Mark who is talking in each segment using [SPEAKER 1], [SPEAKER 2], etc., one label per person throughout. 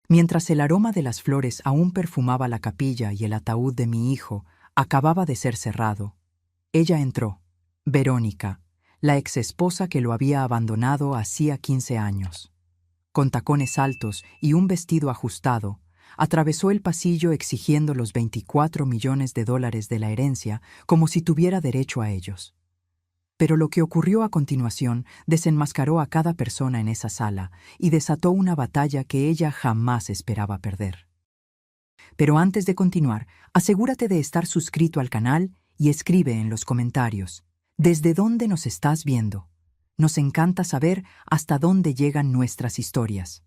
[SPEAKER 1] Mientras el aroma de las flores aún perfumaba la capilla y el ataúd de mi hijo acababa de ser cerrado, ella entró, Verónica, la exesposa que lo había abandonado hacía 15 años. Con tacones altos y un vestido ajustado, atravesó el pasillo exigiendo los 24 millones de dólares de la herencia como si tuviera derecho a ellos. Pero lo que ocurrió a continuación desenmascaró a cada persona en esa sala y desató una batalla que ella jamás esperaba perder. Pero antes de continuar, asegúrate de estar suscrito al canal y escribe en los comentarios ¿desde dónde nos estás viendo? Nos encanta saber hasta dónde llegan nuestras historias.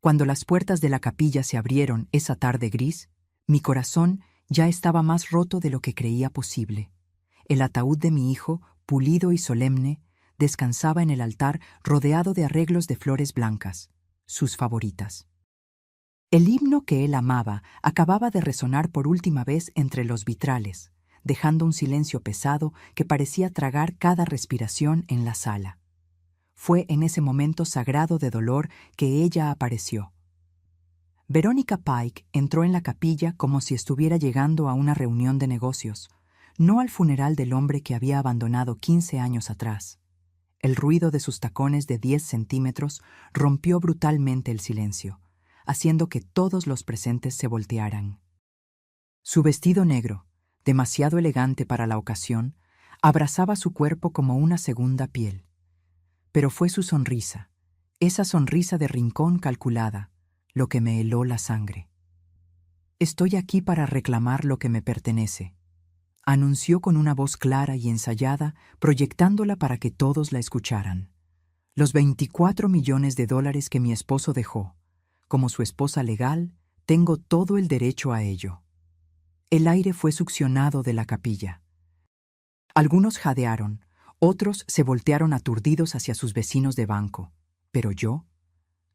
[SPEAKER 1] Cuando las puertas de la capilla se abrieron esa tarde gris, mi corazón ya estaba más roto de lo que creía posible. El ataúd de mi hijo, pulido y solemne, descansaba en el altar rodeado de arreglos de flores blancas, sus favoritas. El himno que él amaba acababa de resonar por última vez entre los vitrales, dejando un silencio pesado que parecía tragar cada respiración en la sala. Fue en ese momento sagrado de dolor que ella apareció. Verónica Pike entró en la capilla como si estuviera llegando a una reunión de negocios, no al funeral del hombre que había abandonado 15 años atrás. El ruido de sus tacones de 10 centímetros rompió brutalmente el silencio, haciendo que todos los presentes se voltearan. Su vestido negro, demasiado elegante para la ocasión, abrazaba su cuerpo como una segunda piel. Pero fue su sonrisa, esa sonrisa de rincón calculada, lo que me heló la sangre. «Estoy aquí para reclamar lo que me pertenece», anunció con una voz clara y ensayada, proyectándola para que todos la escucharan. «Los 24 millones de dólares que mi esposo dejó. Como su esposa legal, tengo todo el derecho a ello». El aire fue succionado de la capilla. Algunos jadearon, otros se voltearon aturdidos hacia sus vecinos de banco. Pero yo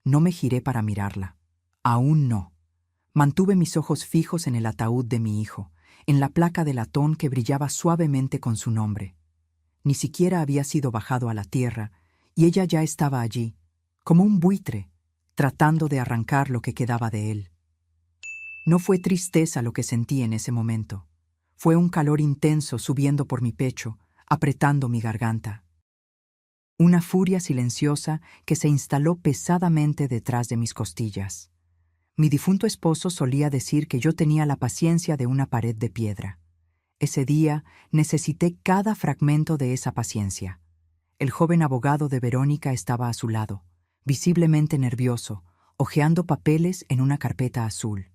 [SPEAKER 1] no me giré para mirarla. Aún no. Mantuve mis ojos fijos en el ataúd de mi hijo, en la placa de latón que brillaba suavemente con su nombre. Ni siquiera había sido bajado a la tierra, y ella ya estaba allí, como un buitre, tratando de arrancar lo que quedaba de él. No fue tristeza lo que sentí en ese momento. Fue un calor intenso subiendo por mi pecho, apretando mi garganta. Una furia silenciosa que se instaló pesadamente detrás de mis costillas. Mi difunto esposo solía decir que yo tenía la paciencia de una pared de piedra. Ese día necesité cada fragmento de esa paciencia. El joven abogado de Verónica estaba a su lado, visiblemente nervioso, hojeando papeles en una carpeta azul.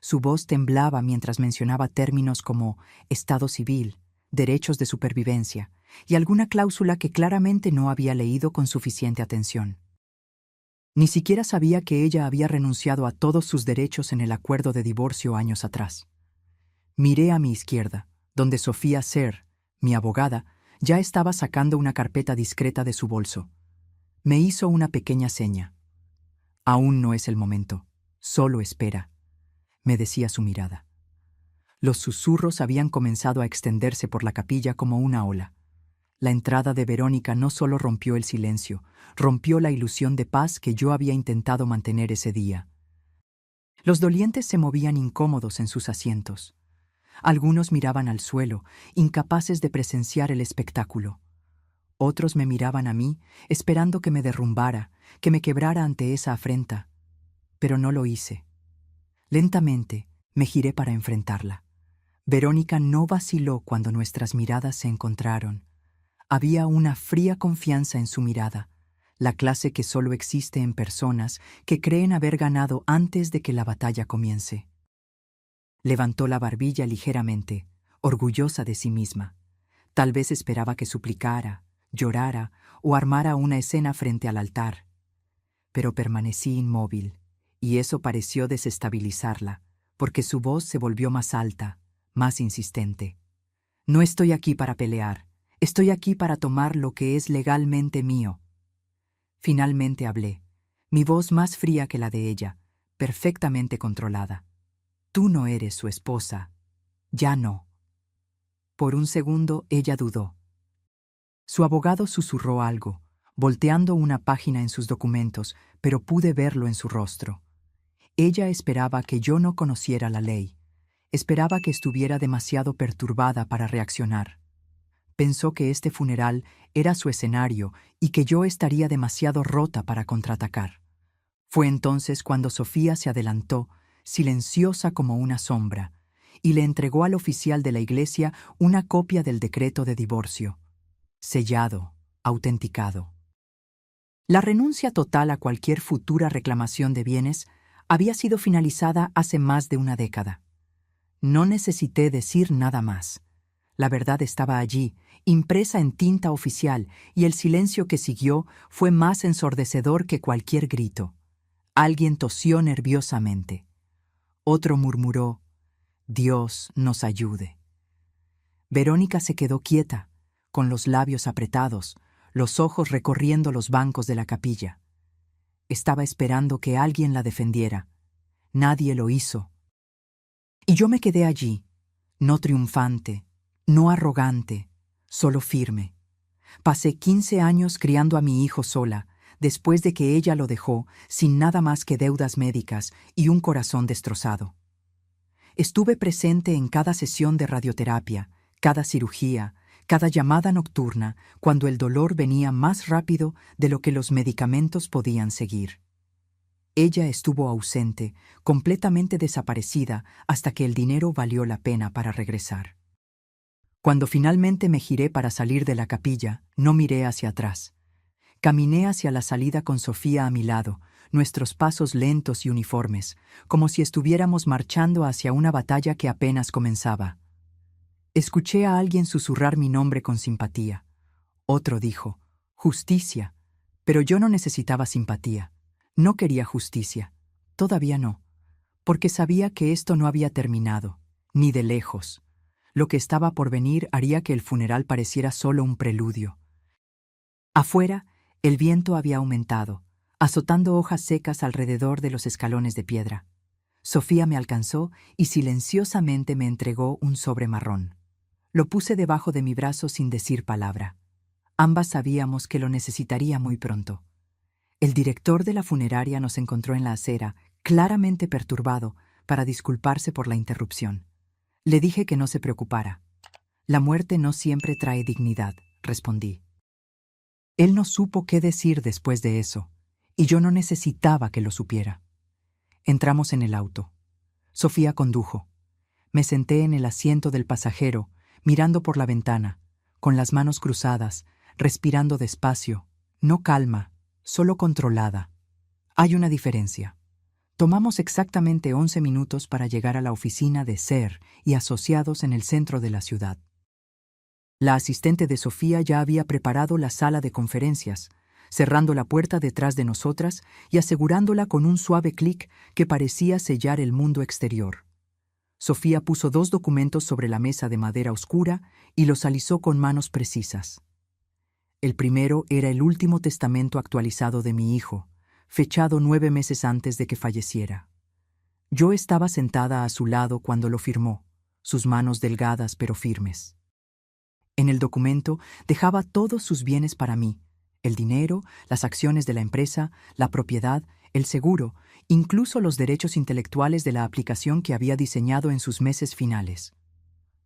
[SPEAKER 1] Su voz temblaba mientras mencionaba términos como estado civil, derechos de supervivencia y alguna cláusula que claramente no había leído con suficiente atención. Ni siquiera sabía que ella había renunciado a todos sus derechos en el acuerdo de divorcio años atrás. Miré a mi izquierda, donde Sofía Ser, mi abogada, ya estaba sacando una carpeta discreta de su bolso. Me hizo una pequeña seña. «Aún no es el momento. Solo espera», me decía su mirada. Los susurros habían comenzado a extenderse por la capilla como una ola. La entrada de Verónica no solo rompió el silencio, rompió la ilusión de paz que yo había intentado mantener ese día. Los dolientes se movían incómodos en sus asientos. Algunos miraban al suelo, incapaces de presenciar el espectáculo. Otros me miraban a mí, esperando que me derrumbara, que me quebrara ante esa afrenta. Pero no lo hice. Lentamente me giré para enfrentarla. Verónica no vaciló cuando nuestras miradas se encontraron. Había una fría confianza en su mirada, la clase que solo existe en personas que creen haber ganado antes de que la batalla comience. Levantó la barbilla ligeramente, orgullosa de sí misma. Tal vez esperaba que suplicara, llorara o armara una escena frente al altar. Pero permanecí inmóvil, y eso pareció desestabilizarla, porque su voz se volvió más alta, más insistente. «No estoy aquí para pelear. Estoy aquí para tomar lo que es legalmente mío». Finalmente hablé, mi voz más fría que la de ella, perfectamente controlada. «Tú no eres su esposa. Ya no». Por un segundo ella dudó. Su abogado susurró algo, volteando una página en sus documentos, pero pude verlo en su rostro. Ella esperaba que yo no conociera la ley. Esperaba que estuviera demasiado perturbada para reaccionar. Pensó que este funeral era su escenario y que yo estaría demasiado rota para contraatacar. Fue entonces cuando Sofía se adelantó, silenciosa como una sombra, y le entregó al oficial de la iglesia una copia del decreto de divorcio, sellado, autenticado. La renuncia total a cualquier futura reclamación de bienes había sido finalizada hace más de una década. No necesité decir nada más. La verdad estaba allí, impresa en tinta oficial, y el silencio que siguió fue más ensordecedor que cualquier grito. Alguien tosió nerviosamente. Otro murmuró: «Dios nos ayude». Verónica se quedó quieta, con los labios apretados, los ojos recorriendo los bancos de la capilla. Estaba esperando que alguien la defendiera. Nadie lo hizo. Y yo me quedé allí, no triunfante, no arrogante, solo firme. Pasé 15 años criando a mi hijo sola, después de que ella lo dejó, sin nada más que deudas médicas y un corazón destrozado. Estuve presente en cada sesión de radioterapia, cada cirugía, cada llamada nocturna, cuando el dolor venía más rápido de lo que los medicamentos podían seguir. Ella estuvo ausente, completamente desaparecida, hasta que el dinero valió la pena para regresar. Cuando finalmente me giré para salir de la capilla, no miré hacia atrás. Caminé hacia la salida con Sofía a mi lado, nuestros pasos lentos y uniformes, como si estuviéramos marchando hacia una batalla que apenas comenzaba. Escuché a alguien susurrar mi nombre con simpatía. Otro dijo: «Justicia». Pero yo no necesitaba simpatía. No quería justicia. Todavía no. Porque sabía que esto no había terminado, ni de lejos. Lo que estaba por venir haría que el funeral pareciera solo un preludio. Afuera, el viento había aumentado, azotando hojas secas alrededor de los escalones de piedra. Sofía me alcanzó y silenciosamente me entregó un sobre marrón. Lo puse debajo de mi brazo sin decir palabra. Ambas sabíamos que lo necesitaría muy pronto. El director de la funeraria nos encontró en la acera, claramente perturbado, para disculparse por la interrupción. Le dije que no se preocupara. «La muerte no siempre trae dignidad», respondí. Él no supo qué decir después de eso, y yo no necesitaba que lo supiera. Entramos en el auto. Sofía condujo. Me senté en el asiento del pasajero, mirando por la ventana, con las manos cruzadas, respirando despacio, no calma, solo controlada. Hay una diferencia. Tomamos exactamente 11 minutos para llegar a la oficina de SER y Asociados en el centro de la ciudad. La asistente de Sofía ya había preparado la sala de conferencias, cerrando la puerta detrás de nosotras y asegurándola con un suave clic que parecía sellar el mundo exterior. Sofía puso 2 documentos sobre la mesa de madera oscura y los alisó con manos precisas. El primero era el último testamento actualizado de mi hijo, fechado 9 meses antes de que falleciera. Yo estaba sentada a su lado cuando lo firmó, sus manos delgadas pero firmes. En el documento dejaba todos sus bienes para mí: el dinero, las acciones de la empresa, la propiedad, el seguro, incluso los derechos intelectuales de la aplicación que había diseñado en sus meses finales.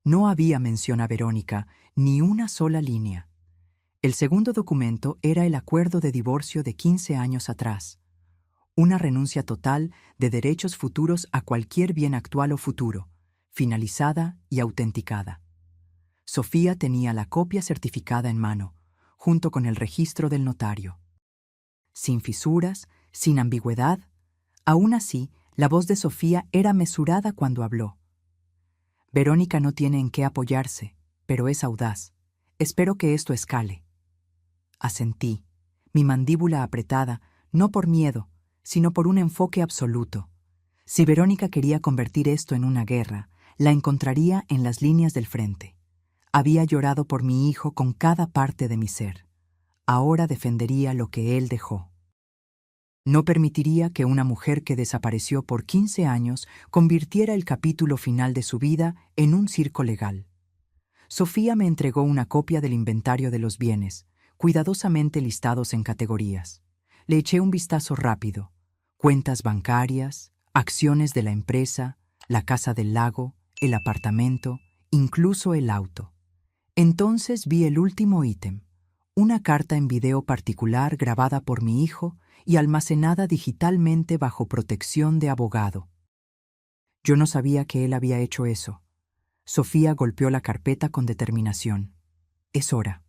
[SPEAKER 1] No había mención a Verónica, ni una sola línea. El segundo documento era el acuerdo de divorcio de 15 años atrás, una renuncia total de derechos futuros a cualquier bien actual o futuro, finalizada y autenticada. Sofía tenía la copia certificada en mano, junto con el registro del notario. Sin fisuras, sin ambigüedad. Aún así, la voz de Sofía era mesurada cuando habló. «Verónica no tiene en qué apoyarse, pero es audaz. Espero que esto escale». Asentí, mi mandíbula apretada, no por miedo, sino por un enfoque absoluto. Si Verónica quería convertir esto en una guerra, la encontraría en las líneas del frente. Había llorado por mi hijo con cada parte de mi ser. Ahora defendería lo que él dejó. No permitiría que una mujer que desapareció por 15 años convirtiera el capítulo final de su vida en un circo legal. Sofía me entregó una copia del inventario de los bienes, cuidadosamente listados en categorías. Le eché un vistazo rápido: cuentas bancarias, acciones de la empresa, la casa del lago, el apartamento, incluso el auto. Entonces vi el último ítem, una carta en video particular grabada por mi hijo y almacenada digitalmente bajo protección de abogado. Yo no sabía que él había hecho eso. Sofía golpeó la carpeta con determinación. Es hora.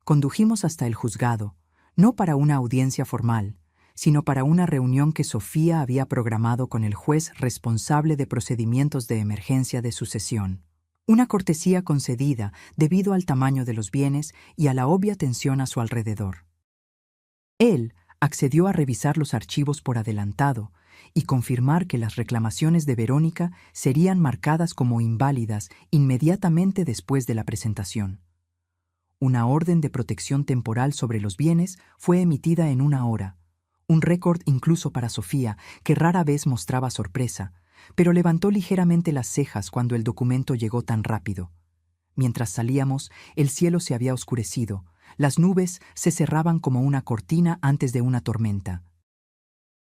[SPEAKER 1] Condujimos hasta el juzgado, no para una audiencia formal, sino para una reunión que Sofía había programado con el juez responsable de procedimientos de emergencia de sucesión. Una cortesía concedida debido al tamaño de los bienes y a la obvia tensión a su alrededor. Él accedió a revisar los archivos por adelantado y confirmar que las reclamaciones de Verónica serían marcadas como inválidas inmediatamente después de la presentación. Una orden de protección temporal sobre los bienes fue emitida en 1 hora, un récord incluso para Sofía, que rara vez mostraba sorpresa, pero levantó ligeramente las cejas cuando el documento llegó tan rápido. Mientras salíamos, el cielo se había oscurecido, las nubes se cerraban como una cortina antes de una tormenta.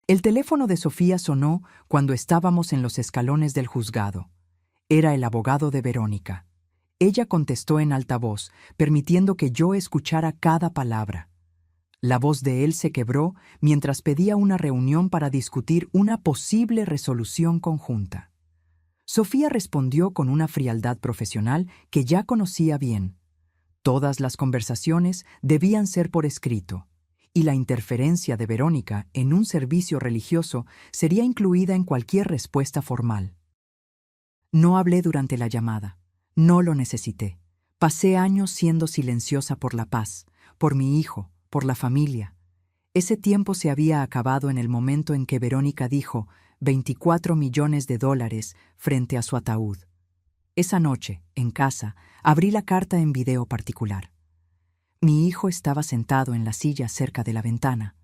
[SPEAKER 1] El teléfono de Sofía sonó cuando estábamos en los escalones del juzgado. Era el abogado de Verónica. Ella contestó en alta voz, permitiendo que yo escuchara cada palabra. La voz de él se quebró mientras pedía una reunión para discutir una posible resolución conjunta. Sofía respondió con una frialdad profesional que ya conocía bien. Todas las conversaciones debían ser por escrito, y la interferencia de Verónica en un servicio religioso sería incluida en cualquier respuesta formal. No hablé durante la llamada. No lo necesité. Pasé años siendo silenciosa por la paz, por mi hijo, por la familia. Ese tiempo se había acabado en el momento en que Verónica dijo $24 millones frente a su ataúd. Esa noche, en casa, abrí la carta en video particular. Mi hijo estaba sentado en la silla cerca de la ventana,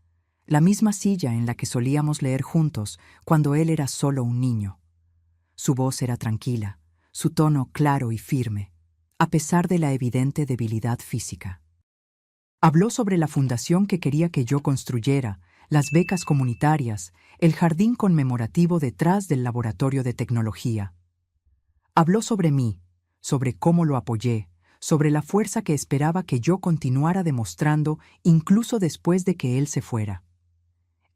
[SPEAKER 1] la misma silla en la que solíamos leer juntos cuando él era solo un niño. Su voz era tranquila, su tono claro y firme, a pesar de la evidente debilidad física. Habló sobre la fundación que quería que yo construyera, las becas comunitarias, el jardín conmemorativo detrás del laboratorio de tecnología. Habló sobre mí, sobre cómo lo apoyé, sobre la fuerza que esperaba que yo continuara demostrando incluso después de que él se fuera.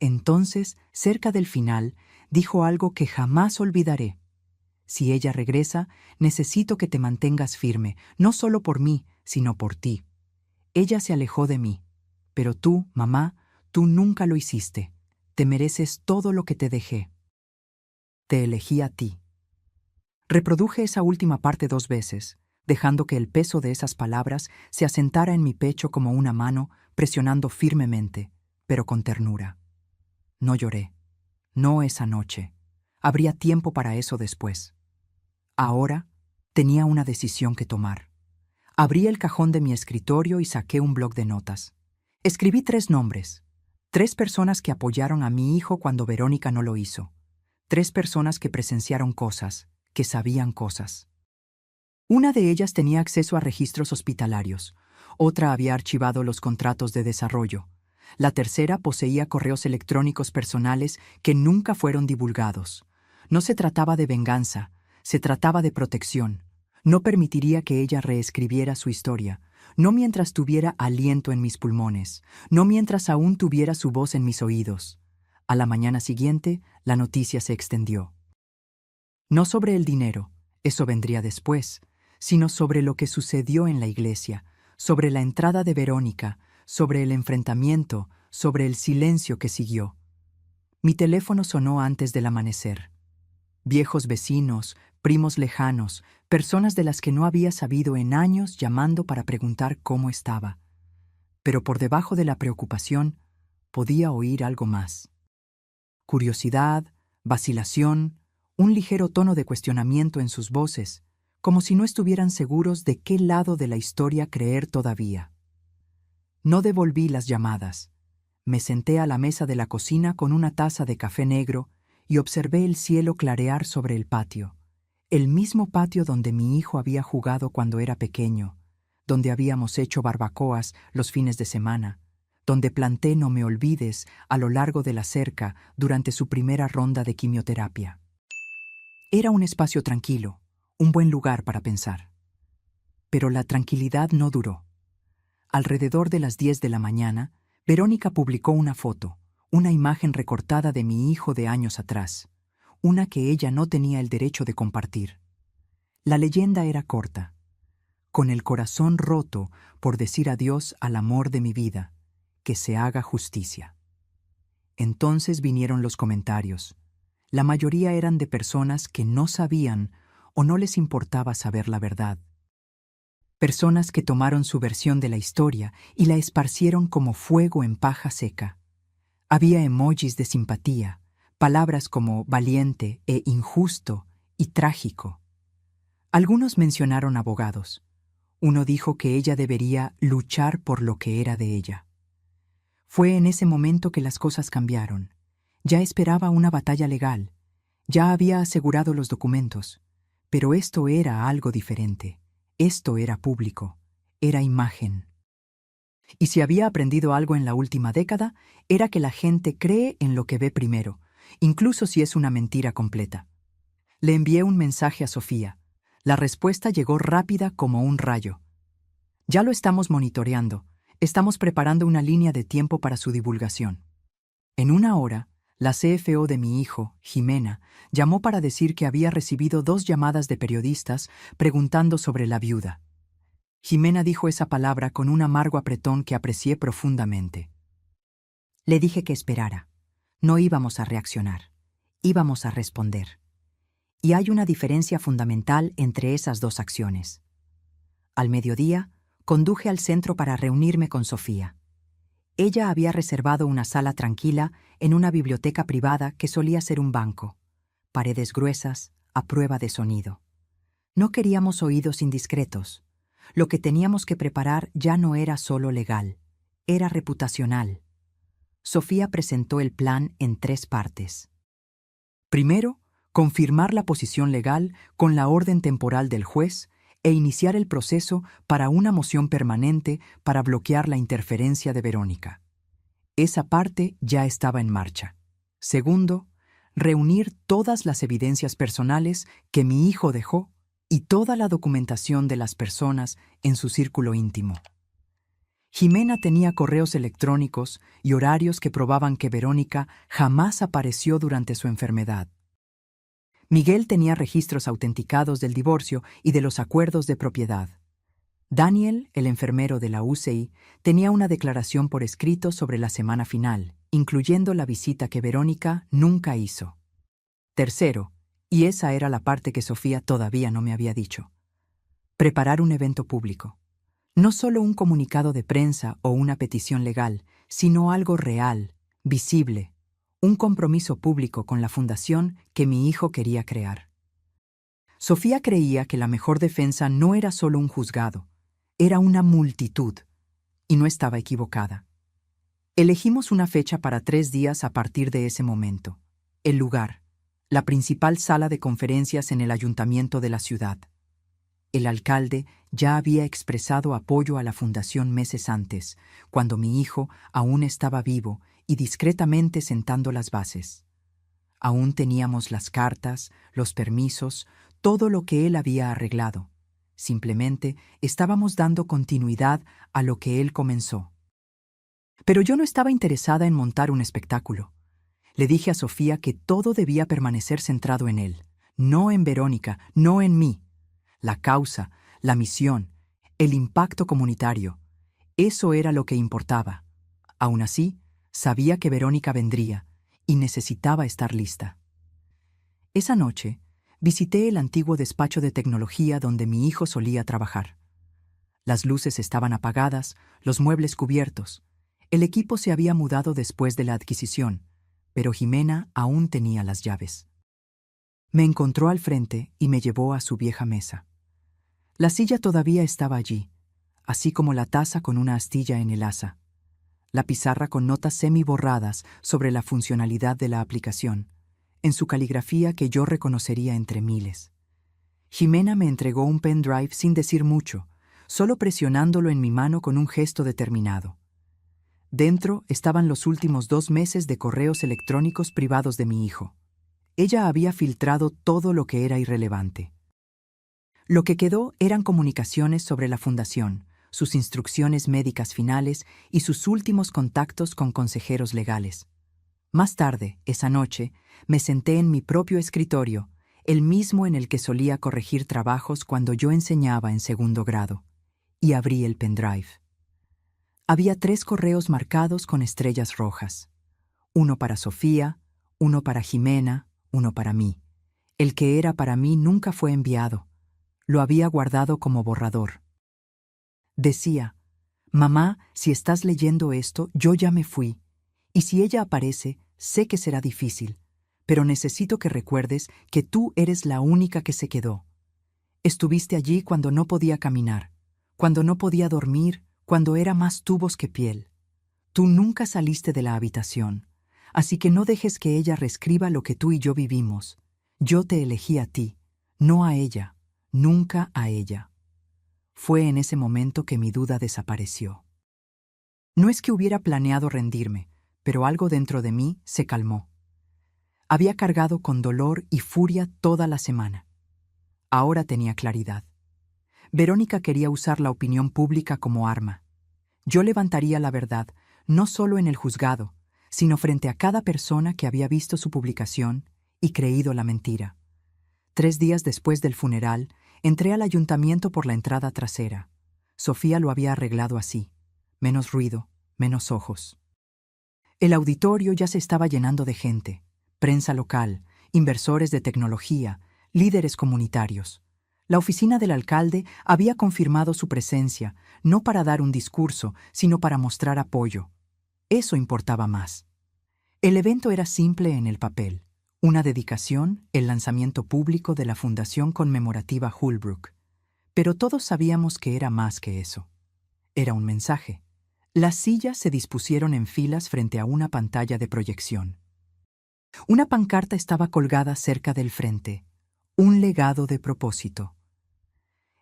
[SPEAKER 1] Entonces, cerca del final, dijo algo que jamás olvidaré. Si ella regresa, necesito que te mantengas firme, no solo por mí, sino por ti. Ella se alejó de mí, pero tú, mamá, tú nunca lo hiciste. Te mereces todo lo que te dejé. Te elegí a ti. Reproduje esa última parte 2 veces, dejando que el peso de esas palabras se asentara en mi pecho como una mano, presionando firmemente, pero con ternura. No lloré. No esa noche. Habría tiempo para eso después. Ahora tenía una decisión que tomar. Abrí el cajón de mi escritorio y saqué un bloc de notas. Escribí 3 nombres. 3 personas que apoyaron a mi hijo cuando Verónica no lo hizo. 3 personas que presenciaron cosas, que sabían cosas. Una de ellas tenía acceso a registros hospitalarios. Otra había archivado los contratos de desarrollo. La tercera poseía correos electrónicos personales que nunca fueron divulgados. No se trataba de venganza, se trataba de protección. No permitiría que ella reescribiera su historia, no mientras tuviera aliento en mis pulmones, no mientras aún tuviera su voz en mis oídos. A la mañana siguiente, la noticia se extendió. No sobre el dinero, eso vendría después, sino sobre lo que sucedió en la iglesia, sobre la entrada de Verónica, sobre el enfrentamiento, sobre el silencio que siguió. Mi teléfono sonó antes del amanecer. Viejos vecinos, primos lejanos, personas de las que no había sabido en años llamando para preguntar cómo estaba. Pero por debajo de la preocupación, podía oír algo más. Curiosidad, vacilación, un ligero tono de cuestionamiento en sus voces, como si no estuvieran seguros de qué lado de la historia creer todavía. No devolví las llamadas. Me senté a la mesa de la cocina con una taza de café negro y observé el cielo clarear sobre el patio, el mismo patio donde mi hijo había jugado cuando era pequeño, donde habíamos hecho barbacoas los fines de semana, donde planté "No me olvides" a lo largo de la cerca durante su primera ronda de quimioterapia. Era un espacio tranquilo, un buen lugar para pensar. Pero la tranquilidad no duró. Alrededor de las 10 de la mañana, Verónica publicó una foto, una imagen recortada de mi hijo de años atrás, una que ella no tenía el derecho de compartir. La leyenda era corta: con el corazón roto por decir adiós al amor de mi vida, que se haga justicia. Entonces vinieron los comentarios. La mayoría eran de personas que no sabían o no les importaba saber la verdad. Personas que tomaron su versión de la historia y la esparcieron como fuego en paja seca. Había emojis de simpatía, palabras como valiente e injusto y trágico. Algunos mencionaron abogados. Uno dijo que ella debería luchar por lo que era de ella. Fue en ese momento que las cosas cambiaron. Ya esperaba una batalla legal. Ya había asegurado los documentos. Pero esto era algo diferente. Esto era público. Era imagen. Y si había aprendido algo en la última década, era que la gente cree en lo que ve primero, incluso si es una mentira completa. Le envié un mensaje a Sofía. La respuesta llegó rápida como un rayo. Ya lo estamos monitoreando. Estamos preparando una línea de tiempo para su divulgación. En una hora, la CFO de mi hijo, Jimena, llamó para decir que había recibido 2 llamadas de periodistas preguntando sobre la viuda. Jimena dijo esa palabra con un amargo apretón que aprecié profundamente. Le dije que esperara. No íbamos a reaccionar. Íbamos a responder. Y hay una diferencia fundamental entre esas 2 acciones. Al mediodía, conduje al centro para reunirme con Sofía. Ella había reservado una sala tranquila en una biblioteca privada que solía ser un banco. Paredes gruesas, a prueba de sonido. No queríamos oídos indiscretos. Lo que teníamos que preparar ya no era solo legal, era reputacional. Sofía presentó el plan en 3 partes. Primero, confirmar la posición legal con la orden temporal del juez e iniciar el proceso para una moción permanente para bloquear la interferencia de Verónica. Esa parte ya estaba en marcha. Segundo, reunir todas las evidencias personales que mi hijo dejó y toda la documentación de las personas en su círculo íntimo. Jimena tenía correos electrónicos y horarios que probaban que Verónica jamás apareció durante su enfermedad. Miguel tenía registros autenticados del divorcio y de los acuerdos de propiedad. Daniel, el enfermero de la UCI, tenía una declaración por escrito sobre la semana final, incluyendo la visita que Verónica nunca hizo. Tercero, y esa era la parte que Sofía todavía no me había dicho, preparar un evento público. No solo un comunicado de prensa o una petición legal, sino algo real, visible, un compromiso público con la fundación que mi hijo quería crear. Sofía creía que la mejor defensa no era solo un juzgado, era una multitud, y no estaba equivocada. Elegimos una fecha para 3 días a partir de ese momento. El lugar, la principal sala de conferencias en el ayuntamiento de la ciudad. El alcalde ya había expresado apoyo a la fundación meses antes, cuando mi hijo aún estaba vivo y discretamente sentando las bases. Aún teníamos las cartas, los permisos, todo lo que él había arreglado. Simplemente estábamos dando continuidad a lo que él comenzó. Pero yo no estaba interesada en montar un espectáculo. Le dije a Sofía que todo debía permanecer centrado en él, no en Verónica, no en mí. La causa, la misión, el impacto comunitario. Eso era lo que importaba. Aún así, sabía que Verónica vendría y necesitaba estar lista. Esa noche, visité el antiguo despacho de tecnología donde mi hijo solía trabajar. Las luces estaban apagadas, los muebles cubiertos. El equipo se había mudado después de la adquisición, pero Jimena aún tenía las llaves. Me encontró al frente y me llevó a su vieja mesa. La silla todavía estaba allí, así como la taza con una astilla en el asa, la pizarra con notas semi-borradas sobre la funcionalidad de la aplicación, en su caligrafía que yo reconocería entre miles. Jimena me entregó un pendrive sin decir mucho, solo presionándolo en mi mano con un gesto determinado. Dentro estaban los últimos 2 meses de correos electrónicos privados de mi hijo. Ella había filtrado todo lo que era irrelevante. Lo que quedó eran comunicaciones sobre la fundación, sus instrucciones médicas finales y sus últimos contactos con consejeros legales. Más tarde, esa noche, me senté en mi propio escritorio, el mismo en el que solía corregir trabajos cuando yo enseñaba en 2º grado, y abrí el pendrive. Había 3 correos marcados con estrellas rojas. Uno para Sofía, uno para Jimena, uno para mí. El que era para mí nunca fue enviado. Lo había guardado como borrador. Decía: «Mamá, si estás leyendo esto, yo ya me fui. Y si ella aparece, sé que será difícil, pero necesito que recuerdes que tú eres la única que se quedó. Estuviste allí cuando no podía caminar, cuando no podía dormir, cuando era más tubos que piel. Tú nunca saliste de la habitación, así que no dejes que ella reescriba lo que tú y yo vivimos. Yo te elegí a ti, no a ella, nunca a ella». Fue en ese momento que mi duda desapareció. No es que hubiera planeado rendirme, pero algo dentro de mí se calmó. Había cargado con dolor y furia toda la semana. Ahora tenía claridad. Verónica quería usar la opinión pública como arma. Yo levantaría la verdad, no solo en el juzgado, sino frente a cada persona que había visto su publicación y creído la mentira. 3 días después del funeral, entré al ayuntamiento por la entrada trasera. Sofía lo había arreglado así: menos ruido, menos ojos. El auditorio ya se estaba llenando de gente: prensa local, inversores de tecnología, líderes comunitarios. La oficina del alcalde había confirmado su presencia, no para dar un discurso, sino para mostrar apoyo. Eso importaba más. El evento era simple en el papel: una dedicación, el lanzamiento público de la Fundación Conmemorativa Holbrook. Pero todos sabíamos que era más que eso. Era un mensaje. Las sillas se dispusieron en filas frente a una pantalla de proyección. Una pancarta estaba colgada cerca del frente: un legado de propósito.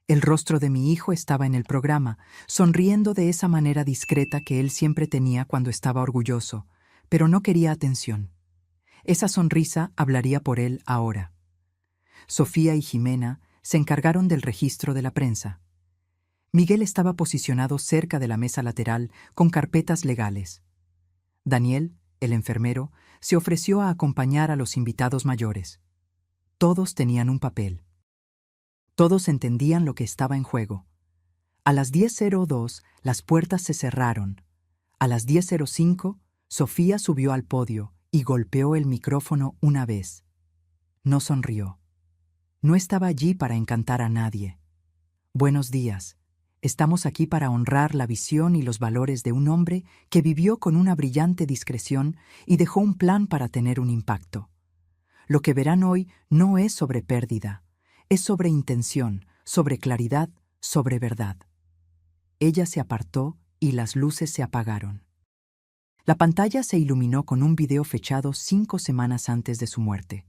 [SPEAKER 1] El rostro de mi hijo estaba en el programa, sonriendo de esa manera discreta que él siempre tenía cuando estaba orgulloso, pero no quería atención. Esa sonrisa hablaría por él ahora. Sofía y Jimena se encargaron del registro de la prensa. Miguel estaba posicionado cerca de la mesa lateral con carpetas legales. Daniel, el enfermero, se ofreció a acompañar a los invitados mayores. Todos tenían un papel. Todos entendían lo que estaba en juego. A las 10:02 las puertas se cerraron. A las 10:05 Sofía subió al podio y golpeó el micrófono una vez. No sonrió. No estaba allí para encantar a nadie. «Buenos días. Estamos aquí para honrar la visión y los valores de un hombre que vivió con una brillante discreción y dejó un plan para tener un impacto. Lo que verán hoy no es sobre pérdida, es sobre intención, sobre claridad, sobre verdad». Ella se apartó y las luces se apagaron. La pantalla se iluminó con un video fechado 5 semanas antes de su muerte.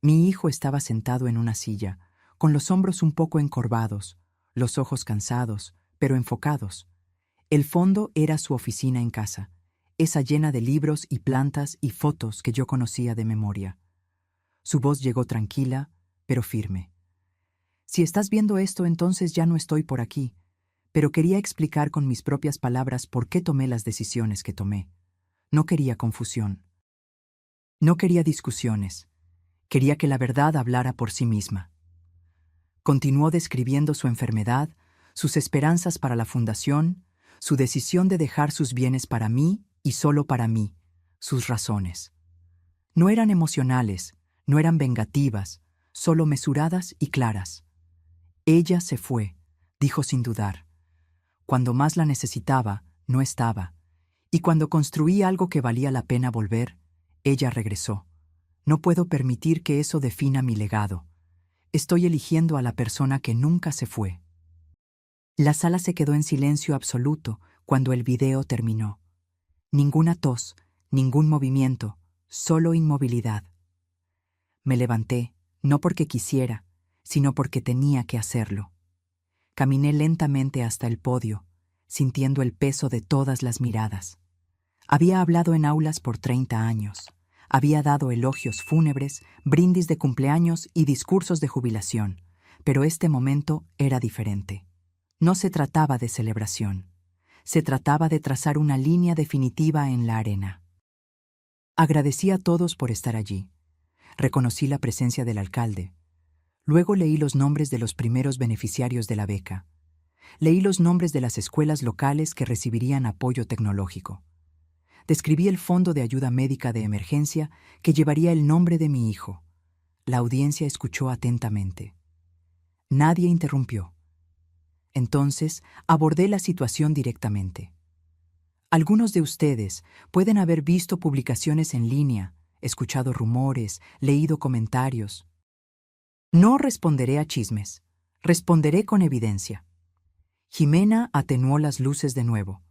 [SPEAKER 1] Mi hijo estaba sentado en una silla, con los hombros un poco encorvados, los ojos cansados, pero enfocados. El fondo era su oficina en casa, esa llena de libros y plantas y fotos que yo conocía de memoria. Su voz llegó tranquila, pero firme. «Si estás viendo esto, entonces ya no estoy por aquí, pero quería explicar con mis propias palabras por qué tomé las decisiones que tomé. No quería confusión. No quería discusiones. Quería que la verdad hablara por sí misma». Continuó describiendo su enfermedad, sus esperanzas para la fundación, su decisión de dejar sus bienes para mí y solo para mí, sus razones. No eran emocionales, no eran vengativas, solo mesuradas y claras. «Ella se fue», dijo sin dudar. «Cuando más la necesitaba, no estaba. Y cuando construí algo que valía la pena volver, ella regresó. No puedo permitir que eso defina mi legado. Estoy eligiendo a la persona que nunca se fue». La sala se quedó en silencio absoluto cuando el video terminó. Ninguna tos, ningún movimiento, solo inmovilidad. Me levanté, no porque quisiera, sino porque tenía que hacerlo. Caminé lentamente hasta el podio, sintiendo el peso de todas las miradas. Había hablado en aulas por 30 años. Había dado elogios fúnebres, brindis de cumpleaños y discursos de jubilación. Pero este momento era diferente. No se trataba de celebración. Se trataba de trazar una línea definitiva en la arena. Agradecí a todos por estar allí. Reconocí la presencia del alcalde. Luego leí los nombres de los primeros beneficiarios de la beca. Leí los nombres de las escuelas locales que recibirían apoyo tecnológico. Describí el fondo de ayuda médica de emergencia que llevaría el nombre de mi hijo. La audiencia escuchó atentamente. Nadie interrumpió. Entonces abordé la situación directamente. Algunos de ustedes pueden haber visto publicaciones en línea, escuchado rumores, leído comentarios. No responderé a chismes, responderé con evidencia. Jimena atenuó las luces de nuevo.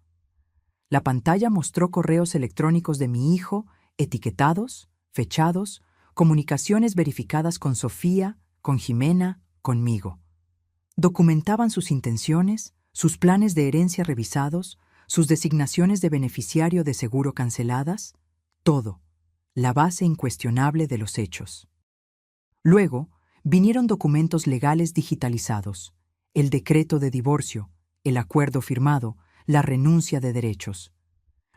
[SPEAKER 1] La pantalla mostró correos electrónicos de mi hijo, etiquetados, fechados, comunicaciones verificadas con Sofía, con Jimena, conmigo. Documentaban sus intenciones, sus planes de herencia revisados, sus designaciones de beneficiario de seguro canceladas, todo, la base incuestionable de los hechos. Luego, vinieron documentos legales digitalizados, el decreto de divorcio, el acuerdo firmado, la renuncia de derechos.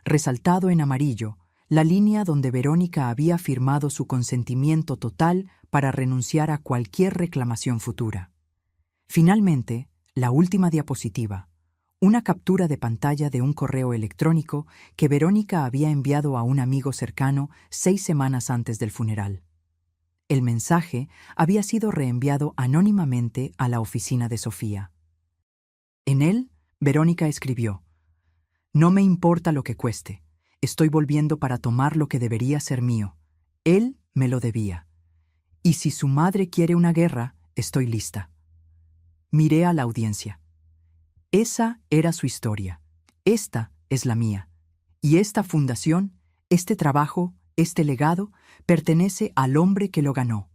[SPEAKER 1] Resaltado en amarillo, la línea donde Verónica había firmado su consentimiento total para renunciar a cualquier reclamación futura. Finalmente, la última diapositiva, una captura de pantalla de un correo electrónico que Verónica había enviado a un amigo cercano 6 semanas antes del funeral. El mensaje había sido reenviado anónimamente a la oficina de Sofía. En él, Verónica escribió: «No me importa lo que cueste. Estoy volviendo para tomar lo que debería ser mío. Él me lo debía. Y si su madre quiere una guerra, estoy lista». Miré a la audiencia. Esa era su historia. Esta es la mía. Y esta fundación, este trabajo, este legado, pertenece al hombre que lo ganó.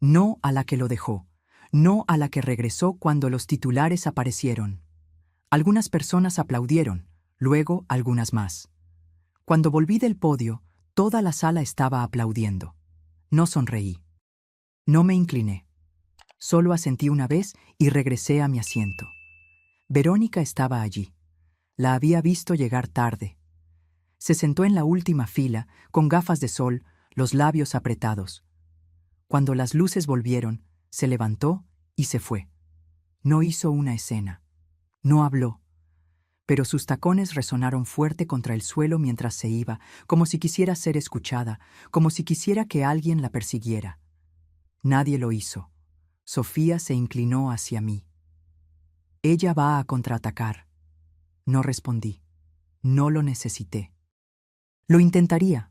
[SPEAKER 1] No a la que lo dejó. No a la que regresó cuando los titulares aparecieron. Algunas personas aplaudieron, luego algunas más. Cuando volví del podio, toda la sala estaba aplaudiendo. No sonreí. No me incliné. Solo asentí una vez y regresé a mi asiento. Verónica estaba allí. La había visto llegar tarde. Se sentó en la última fila, con gafas de sol, los labios apretados. Cuando las luces volvieron, se levantó y se fue. No hizo una escena. No habló. Pero sus tacones resonaron fuerte contra el suelo mientras se iba, como si quisiera ser escuchada, como si quisiera que alguien la persiguiera. Nadie lo hizo. Sofía se inclinó hacia mí. Ella va a contraatacar. No respondí. No lo necesité. Lo intentaría,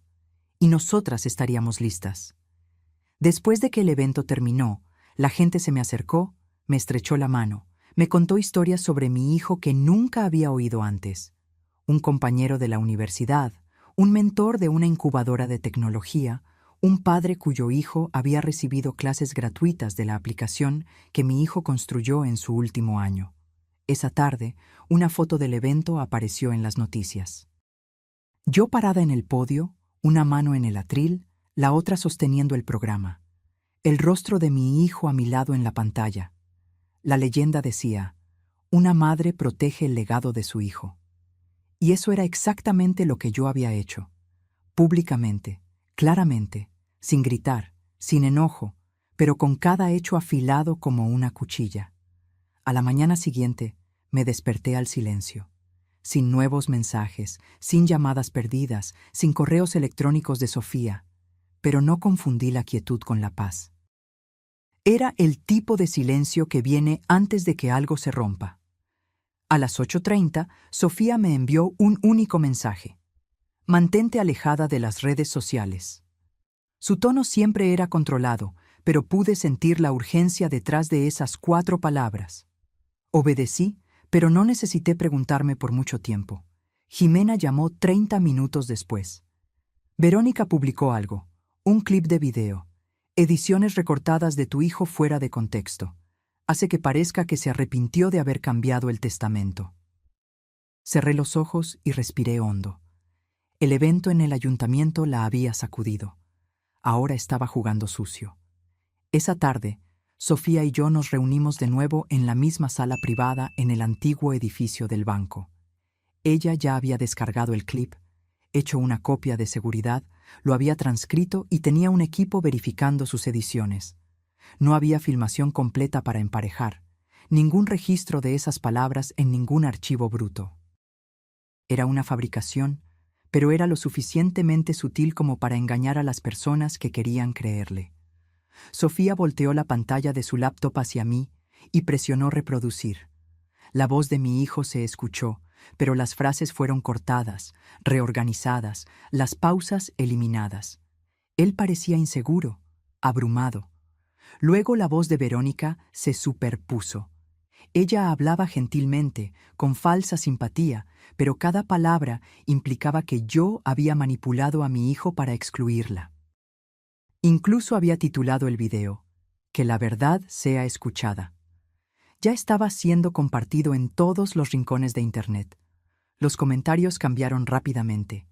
[SPEAKER 1] y nosotras estaríamos listas. Después de que el evento terminó, la gente se me acercó, me estrechó la mano, me contó historias sobre mi hijo que nunca había oído antes. Un compañero de la universidad, un mentor de una incubadora de tecnología, un padre cuyo hijo había recibido clases gratuitas de la aplicación que mi hijo construyó en su último año. Esa tarde, una foto del evento apareció en las noticias. Yo parada en el podio, una mano en el atril, la otra sosteniendo el programa. El rostro de mi hijo a mi lado en la pantalla. La leyenda decía: una madre protege el legado de su hijo. Y eso era exactamente lo que yo había hecho. Públicamente, claramente, sin gritar, sin enojo, pero con cada hecho afilado como una cuchilla. A la mañana siguiente, me desperté al silencio. Sin nuevos mensajes, sin llamadas perdidas, sin correos electrónicos de Sofía, pero no confundí la quietud con la paz. Era el tipo de silencio que viene antes de que algo se rompa. A las 8:30, Sofía me envió un único mensaje: mantente alejada de las redes sociales. Su tono siempre era controlado, pero pude sentir la urgencia detrás de esas 4 palabras. Obedecí, pero no necesité preguntarme por mucho tiempo. Jimena llamó 30 minutos después. Verónica publicó algo, un clip de video. Ediciones recortadas de tu hijo fuera de contexto. Hace que parezca que se arrepintió de haber cambiado el testamento. Cerré los ojos y respiré hondo. El evento en el ayuntamiento la había sacudido. Ahora estaba jugando sucio. Esa tarde, Sofía y yo nos reunimos de nuevo en la misma sala privada en el antiguo edificio del banco. Ella ya había descargado el clip, hecho una copia de seguridad, lo había transcrito y tenía un equipo verificando sus ediciones. No había filmación completa para emparejar, ningún registro de esas palabras en ningún archivo bruto. Era una fabricación, pero era lo suficientemente sutil como para engañar a las personas que querían creerle. Sofía volteó la pantalla de su laptop hacia mí y presionó reproducir. La voz de mi hijo se escuchó, pero las frases fueron cortadas, reorganizadas, las pausas eliminadas. Él parecía inseguro, abrumado. Luego la voz de Verónica se superpuso. Ella hablaba gentilmente, con falsa simpatía, pero cada palabra implicaba que yo había manipulado a mi hijo para excluirla. Incluso había titulado el video, "Que la verdad sea escuchada". Ya estaba siendo compartido en todos los rincones de Internet. Los comentarios cambiaron rápidamente.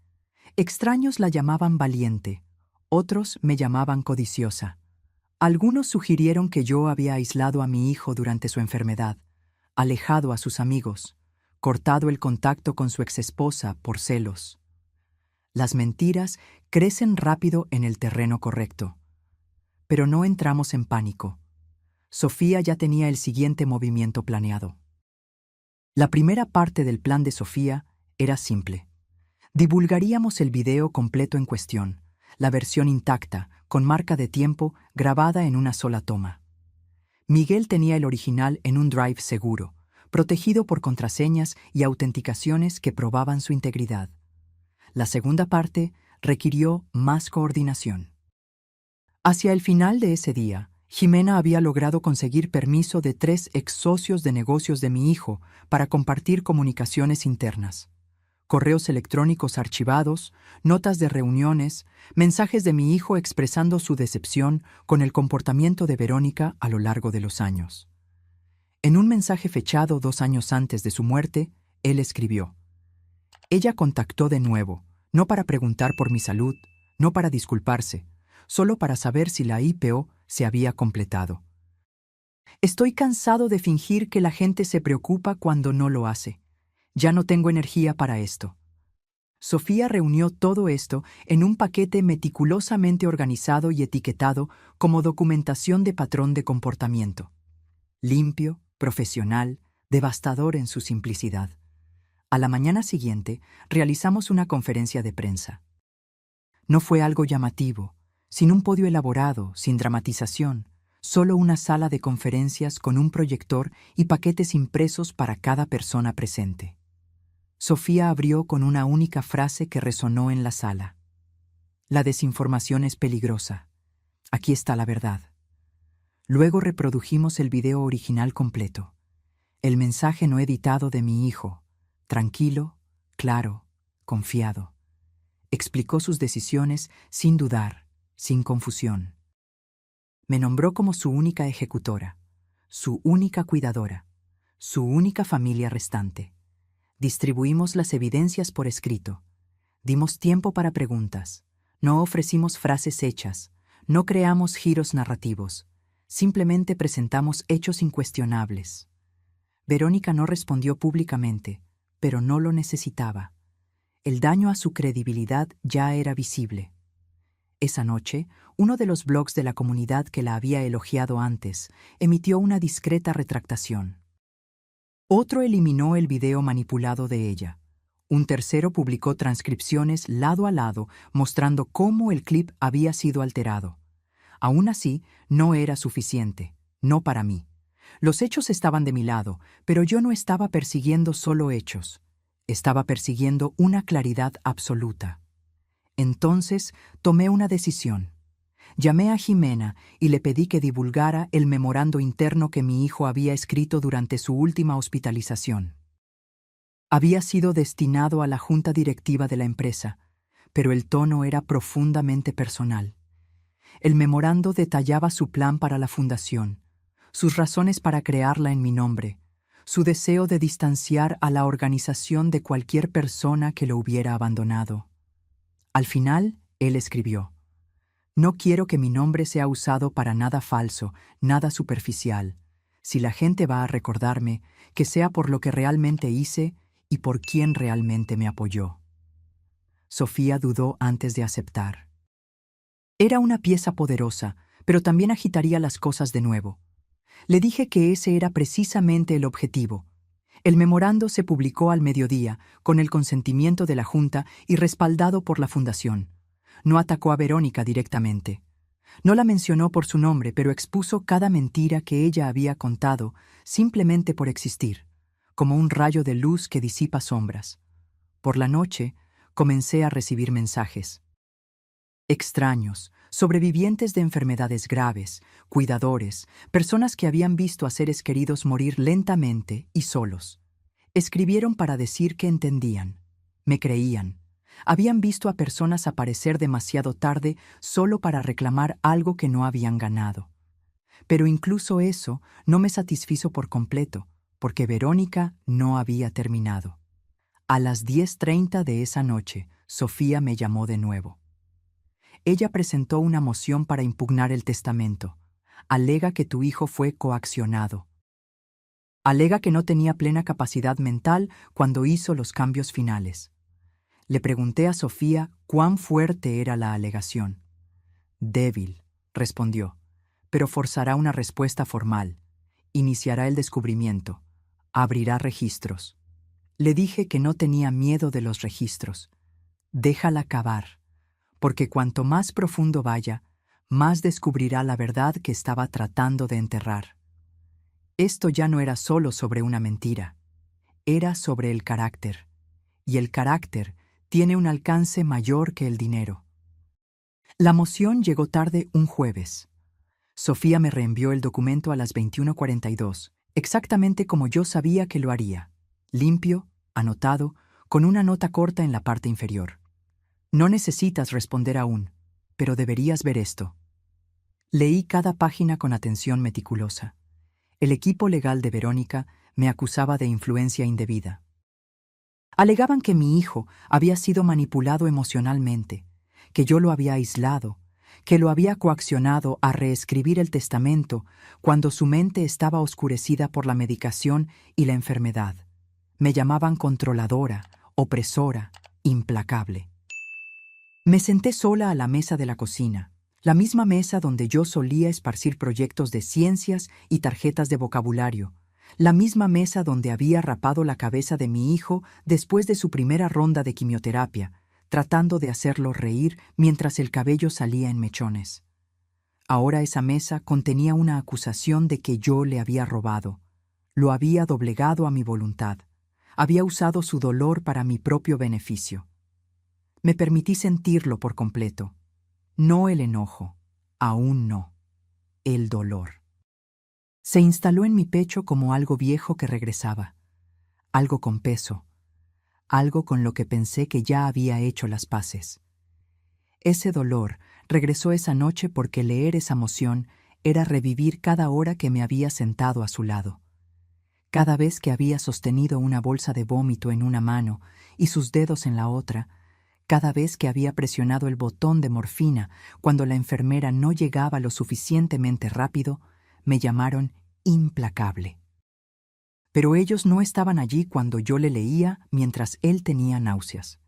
[SPEAKER 1] Extraños la llamaban valiente, otros me llamaban codiciosa. Algunos sugirieron que yo había aislado a mi hijo durante su enfermedad, alejado a sus amigos, cortado el contacto con su exesposa por celos. Las mentiras crecen rápido en el terreno correcto. Pero no entramos en pánico. Sofía ya tenía el siguiente movimiento planeado. La primera parte del plan de Sofía era simple. Divulgaríamos el video completo en cuestión, la versión intacta, con marca de tiempo, grabada en una sola toma. Miguel tenía el original en un drive seguro, protegido por contraseñas y autenticaciones que probaban su integridad. La segunda parte requirió más coordinación. Hacia el final de ese día, Jimena había logrado conseguir permiso de 3 ex socios de negocios de mi hijo para compartir comunicaciones internas. Correos electrónicos archivados, notas de reuniones, mensajes de mi hijo expresando su decepción con el comportamiento de Verónica a lo largo de los años. En un mensaje fechado 2 años antes de su muerte, él escribió: "Ella contactó de nuevo, no para preguntar por mi salud, no para disculparse, solo para saber si la IPO se había completado. Estoy cansado de fingir que la gente se preocupa cuando no lo hace. Ya no tengo energía para esto". Sofía reunió todo esto en un paquete meticulosamente organizado y etiquetado como documentación de patrón de comportamiento. Limpio, profesional, devastador en su simplicidad. A la mañana siguiente, realizamos una conferencia de prensa. No fue algo llamativo, sin un podio elaborado, sin dramatización, solo una sala de conferencias con un proyector y paquetes impresos para cada persona presente. Sofía abrió con una única frase que resonó en la sala. "La desinformación es peligrosa. Aquí está la verdad". Luego reprodujimos el video original completo. El mensaje no editado de mi hijo, tranquilo, claro, confiado. Explicó sus decisiones sin dudar, sin confusión. Me nombró como su única ejecutora, su única cuidadora, su única familia restante. Distribuimos las evidencias por escrito. Dimos tiempo para preguntas. No ofrecimos frases hechas. No creamos giros narrativos. Simplemente presentamos hechos incuestionables. Verónica no respondió públicamente, pero no lo necesitaba. El daño a su credibilidad ya era visible. Esa noche, uno de los blogs de la comunidad que la había elogiado antes emitió una discreta retractación. Otro eliminó el video manipulado de ella. Un tercero publicó transcripciones lado a lado mostrando cómo el clip había sido alterado. Aún así, no era suficiente, no para mí. Los hechos estaban de mi lado, pero yo no estaba persiguiendo solo hechos. Estaba persiguiendo una claridad absoluta. Entonces tomé una decisión. Llamé a Jimena y le pedí que divulgara el memorando interno que mi hijo había escrito durante su última hospitalización. Había sido destinado a la junta directiva de la empresa, pero el tono era profundamente personal. El memorando detallaba su plan para la fundación, sus razones para crearla en mi nombre, su deseo de distanciar a la organización de cualquier persona que lo hubiera abandonado. Al final, él escribió: «No quiero que mi nombre sea usado para nada falso, nada superficial. Si la gente va a recordarme, que sea por lo que realmente hice y por quien realmente me apoyó». Sofía dudó antes de aceptar. Era una pieza poderosa, pero también agitaría las cosas de nuevo. Le dije que ese era precisamente el objetivo. El memorando se publicó al mediodía, con el consentimiento de la Junta y respaldado por la Fundación. No atacó a Verónica directamente. No la mencionó por su nombre, pero expuso cada mentira que ella había contado simplemente por existir, como un rayo de luz que disipa sombras. Por la noche, comencé a recibir mensajes. Extraños, sobrevivientes de enfermedades graves, cuidadores, personas que habían visto a seres queridos morir lentamente y solos. Escribieron para decir que entendían, me creían. Habían visto a personas aparecer demasiado tarde solo para reclamar algo que no habían ganado. Pero incluso eso no me satisfizo por completo, porque Verónica no había terminado. A las 10:30 de esa noche, Sofía me llamó de nuevo. Ella presentó una moción para impugnar el testamento. Alega que tu hijo fue coaccionado. Alega que no tenía plena capacidad mental cuando hizo los cambios finales. Le pregunté a Sofía cuán fuerte era la alegación. Débil, respondió, pero forzará una respuesta formal. Iniciará el descubrimiento. Abrirá registros. Le dije que no tenía miedo de los registros. Déjala cavar, porque cuanto más profundo vaya, más descubrirá la verdad que estaba tratando de enterrar. Esto ya no era solo sobre una mentira, era sobre el carácter, y el carácter tiene un alcance mayor que el dinero. La moción llegó tarde un jueves. Sofía me reenvió el documento a las 21:42, exactamente como yo sabía que lo haría, limpio, anotado, con una nota corta en la parte inferior. No necesitas responder aún, pero deberías ver esto. Leí cada página con atención meticulosa. El equipo legal de Verónica me acusaba de influencia indebida. Alegaban que mi hijo había sido manipulado emocionalmente, que yo lo había aislado, que lo había coaccionado a reescribir el testamento cuando su mente estaba oscurecida por la medicación y la enfermedad. Me llamaban controladora, opresora, implacable. Me senté sola a la mesa de la cocina, la misma mesa donde yo solía esparcir proyectos de ciencias y tarjetas de vocabulario, la misma mesa donde había rapado la cabeza de mi hijo después de su primera ronda de quimioterapia, tratando de hacerlo reír mientras el cabello salía en mechones. Ahora esa mesa contenía una acusación de que yo le había robado. Lo había doblegado a mi voluntad. Había usado su dolor para mi propio beneficio. Me permití sentirlo por completo. No el enojo, aún no. El dolor. Se instaló en mi pecho como algo viejo que regresaba. Algo con peso. Algo con lo que pensé que ya había hecho las paces. Ese dolor regresó esa noche porque leer esa moción era revivir cada hora que me había sentado a su lado. Cada vez que había sostenido una bolsa de vómito en una mano y sus dedos en la otra, cada vez que había presionado el botón de morfina cuando la enfermera no llegaba lo suficientemente rápido, me llamaron implacable. Pero ellos no estaban allí cuando yo le leía mientras él tenía náuseas.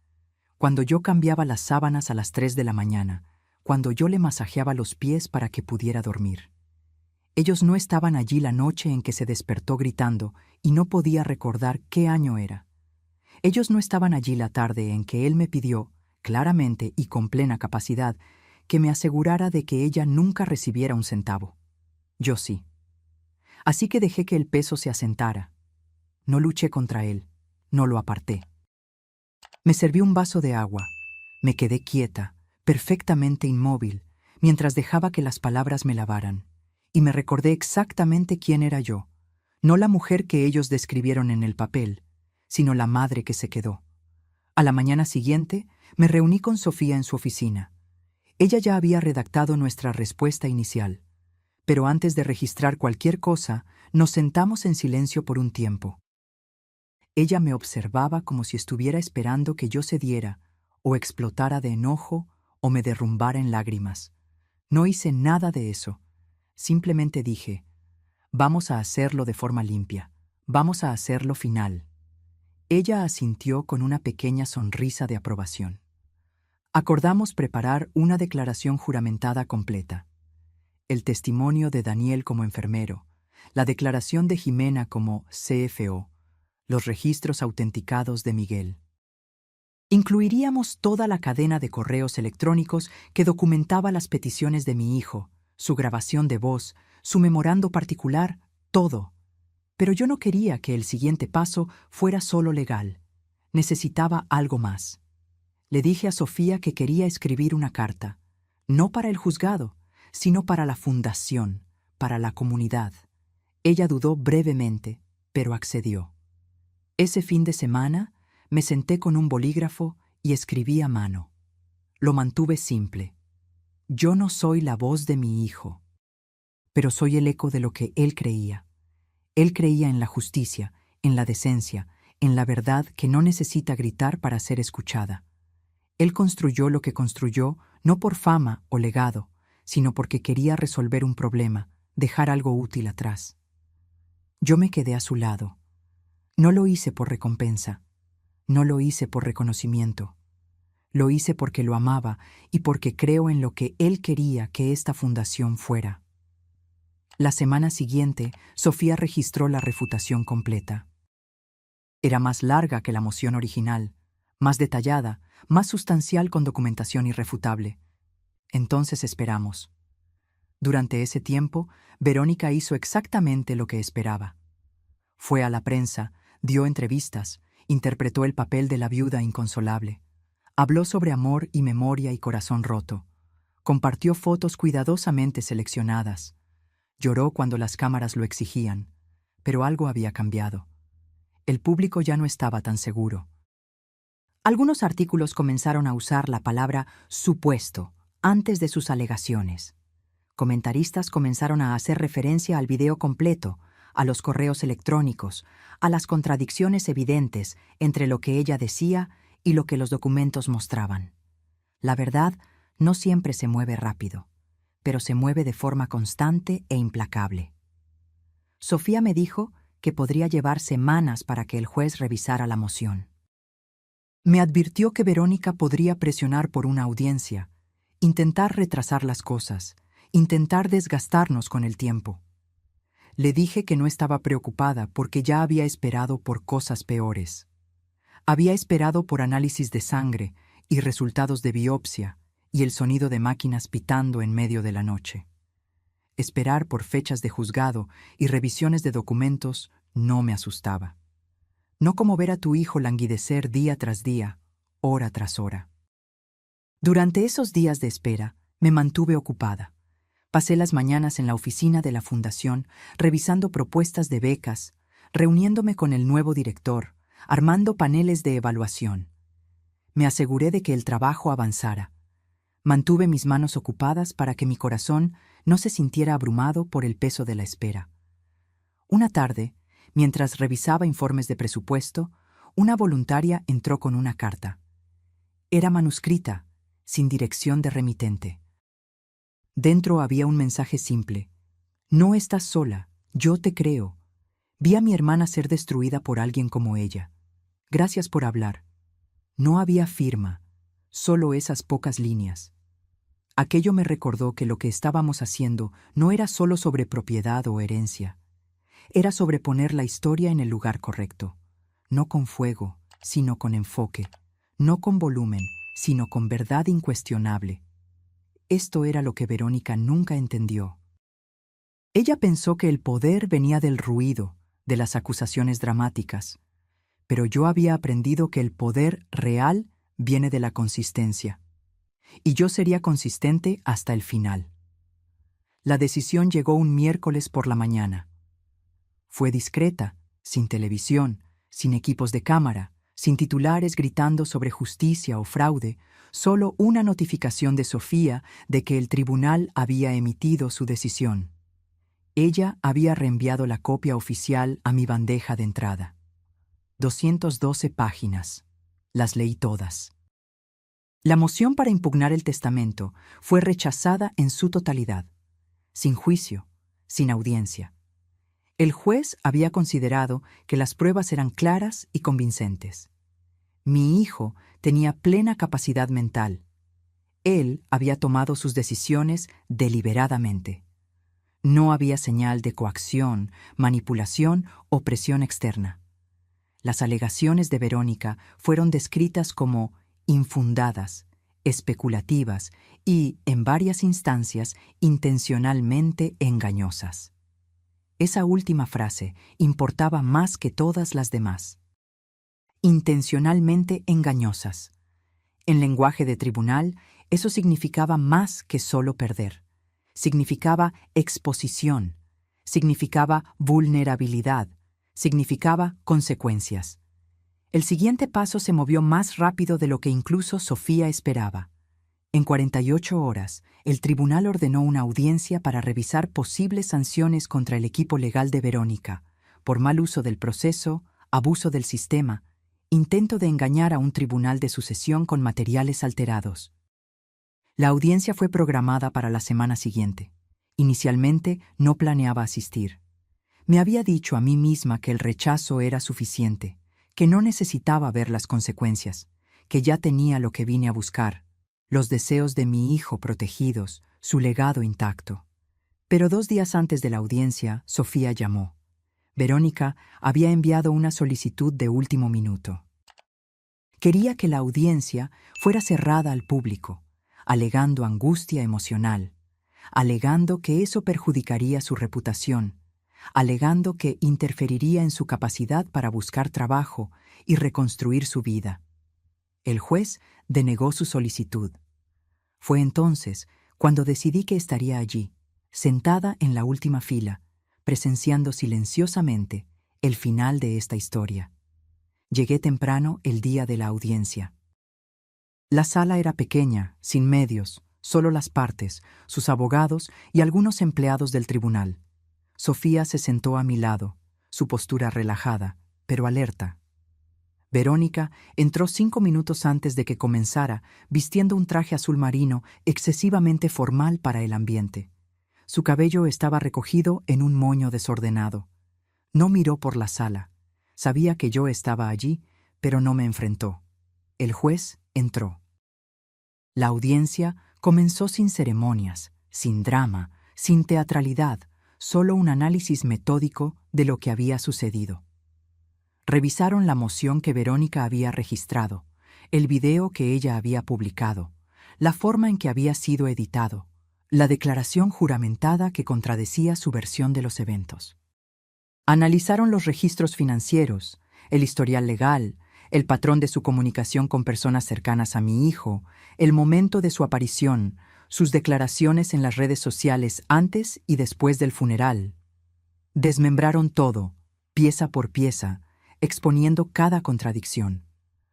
[SPEAKER 1] Cuando yo cambiaba las sábanas a las 3 de la mañana, cuando yo le masajeaba los pies para que pudiera dormir. Ellos no estaban allí la noche en que se despertó gritando y no podía recordar qué año era. Ellos no estaban allí la tarde en que él me pidió, claramente y con plena capacidad, que me asegurara de que ella nunca recibiera un centavo. Yo sí. Así que dejé que el peso se asentara. No luché contra él, no lo aparté. Me serví un vaso de agua. Me quedé quieta, perfectamente inmóvil, mientras dejaba que las palabras me lavaran. Y me recordé exactamente quién era yo. No la mujer que ellos describieron en el papel, sino la madre que se quedó. A la mañana siguiente, me reuní con Sofía en su oficina. Ella ya había redactado nuestra respuesta inicial. Pero antes de registrar cualquier cosa, nos sentamos en silencio por un tiempo. Ella me observaba como si estuviera esperando que yo cediera o explotara de enojo, o me derrumbara en lágrimas. No hice nada de eso. Simplemente dije, vamos a hacerlo de forma limpia, vamos a hacerlo final. Ella asintió con una pequeña sonrisa de aprobación. Acordamos preparar una declaración juramentada completa. El testimonio de Daniel como enfermero, la declaración de Jimena como CFO, los registros autenticados de Miguel. Incluiríamos toda la cadena de correos electrónicos que documentaba las peticiones de mi hijo, su grabación de voz, su memorando particular, todo. Pero yo no quería que el siguiente paso fuera solo legal. Necesitaba algo más. Le dije a Sofía que quería escribir una carta, no para el juzgado, sino para la fundación, para la comunidad. Ella dudó brevemente, pero accedió. Ese fin de semana me senté con un bolígrafo y escribí a mano. Lo mantuve simple. Yo no soy la voz de mi hijo, pero soy el eco de lo que él creía. Él creía en la justicia, en la decencia, en la verdad que no necesita gritar para ser escuchada. Él construyó lo que construyó no por fama o legado, sino porque quería resolver un problema, dejar algo útil atrás. Yo me quedé a su lado. No lo hice por recompensa, no lo hice por reconocimiento. Lo hice porque lo amaba y porque creo en lo que él quería que esta fundación fuera. La semana siguiente, Sofía registró la refutación completa. Era más larga que la moción original, más detallada, más sustancial con documentación irrefutable. Entonces esperamos. Durante ese tiempo, Verónica hizo exactamente lo que esperaba. Fue a la prensa, dio entrevistas, interpretó el papel de la viuda inconsolable. Habló sobre amor y memoria y corazón roto. Compartió fotos cuidadosamente seleccionadas. Lloró cuando las cámaras lo exigían, pero algo había cambiado. El público ya no estaba tan seguro. Algunos artículos comenzaron a usar la palabra supuesto antes de sus alegaciones. Comentaristas comenzaron a hacer referencia al video completo, a los correos electrónicos, a las contradicciones evidentes entre lo que ella decía y lo que los documentos mostraban. La verdad no siempre se mueve rápido, pero se mueve de forma constante e implacable. Sofía me dijo que podría llevar semanas para que el juez revisara la moción. Me advirtió que Verónica podría presionar por una audiencia, intentar retrasar las cosas, intentar desgastarnos con el tiempo. Le dije que no estaba preocupada porque ya había esperado por cosas peores. Había esperado por análisis de sangre y resultados de biopsia y el sonido de máquinas pitando en medio de la noche. Esperar por fechas de juzgado y revisiones de documentos no me asustaba. No como ver a tu hijo languidecer día tras día, hora tras hora. Durante esos días de espera, me mantuve ocupada. Pasé las mañanas en la oficina de la fundación, revisando propuestas de becas, reuniéndome con el nuevo director, armando paneles de evaluación. Me aseguré de que el trabajo avanzara. Mantuve mis manos ocupadas para que mi corazón no se sintiera abrumado por el peso de la espera. Una tarde, mientras revisaba informes de presupuesto, una voluntaria entró con una carta. Era manuscrita, sin dirección de remitente. Dentro había un mensaje simple. No estás sola, yo te creo. Vi a mi hermana ser destruida por alguien como ella. Gracias por hablar. No había firma, solo esas pocas líneas. Aquello me recordó que lo que estábamos haciendo no era solo sobre propiedad o herencia. Era sobre poner la historia en el lugar correcto. No con fuego, sino con enfoque. No con volumen, sino con verdad incuestionable. Esto era lo que Verónica nunca entendió. Ella pensó que el poder venía del ruido, de las acusaciones dramáticas. Pero yo había aprendido que el poder real viene de la consistencia. Y yo sería consistente hasta el final. La decisión llegó un miércoles por la mañana. Fue discreta, sin televisión, sin equipos de cámara, sin titulares gritando sobre justicia o fraude, solo una notificación de Sofía de que el tribunal había emitido su decisión. Ella había reenviado la copia oficial a mi bandeja de entrada. 212 páginas. Las leí todas. La moción para impugnar el testamento fue rechazada en su totalidad, sin juicio, sin audiencia. El juez había considerado que las pruebas eran claras y convincentes. Mi hijo tenía plena capacidad mental. Él había tomado sus decisiones deliberadamente. No había señal de coacción, manipulación o presión externa. Las alegaciones de Verónica fueron descritas como infundadas, especulativas y, en varias instancias, intencionalmente engañosas. Esa última frase importaba más que todas las demás. Intencionalmente engañosas. En lenguaje de tribunal, eso significaba más que solo perder. Significaba exposición, significaba vulnerabilidad, significaba consecuencias. El siguiente paso se movió más rápido de lo que incluso Sofía esperaba. En 48 horas, el tribunal ordenó una audiencia para revisar posibles sanciones contra el equipo legal de Verónica, por mal uso del proceso, abuso del sistema, intento de engañar a un tribunal de sucesión con materiales alterados. La audiencia fue programada para la semana siguiente. Inicialmente no planeaba asistir. Me había dicho a mí misma que el rechazo era suficiente, que no necesitaba ver las consecuencias, que ya tenía lo que vine a buscar, los deseos de mi hijo protegidos, su legado intacto. Pero 2 días antes de la audiencia, Sofía llamó. Verónica había enviado una solicitud de último minuto. Quería que la audiencia fuera cerrada al público, alegando angustia emocional, alegando que eso perjudicaría su reputación, alegando que interferiría en su capacidad para buscar trabajo y reconstruir su vida. El juez denegó su solicitud. Fue entonces cuando decidí que estaría allí, sentada en la última fila, presenciando silenciosamente el final de esta historia. Llegué temprano el día de la audiencia. La sala era pequeña, sin medios, solo las partes, sus abogados y algunos empleados del tribunal. Sofía se sentó a mi lado, su postura relajada, pero alerta. Verónica entró 5 minutos antes de que comenzara, vistiendo un traje azul marino excesivamente formal para el ambiente. Su cabello estaba recogido en un moño desordenado. No miró por la sala. Sabía que yo estaba allí, pero no me enfrentó. El juez entró. La audiencia comenzó sin ceremonias, sin drama, sin teatralidad, solo un análisis metódico de lo que había sucedido. Revisaron la moción que Verónica había registrado, el video que ella había publicado, la forma en que había sido editado, la declaración juramentada que contradecía su versión de los eventos. Analizaron los registros financieros, el historial legal, el patrón de su comunicación con personas cercanas a mi hijo, el momento de su aparición, sus declaraciones en las redes sociales antes y después del funeral. Desmembraron todo, pieza por pieza, exponiendo cada contradicción.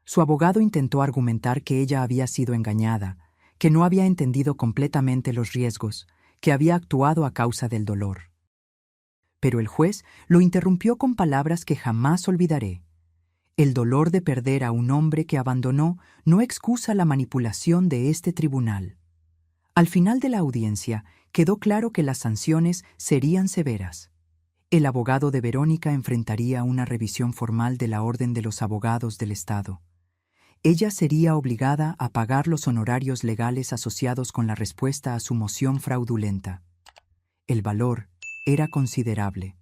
[SPEAKER 1] Su abogado intentó argumentar que ella había sido engañada, que no había entendido completamente los riesgos, que había actuado a causa del dolor. Pero el juez lo interrumpió con palabras que jamás olvidaré. El dolor de perder a un hombre que abandonó no excusa la manipulación de este tribunal. Al final de la audiencia, quedó claro que las sanciones serían severas. El abogado de Verónica enfrentaría una revisión formal de la Orden de los Abogados del Estado. Ella sería obligada a pagar los honorarios legales asociados con la respuesta a su moción fraudulenta. El valor era considerable.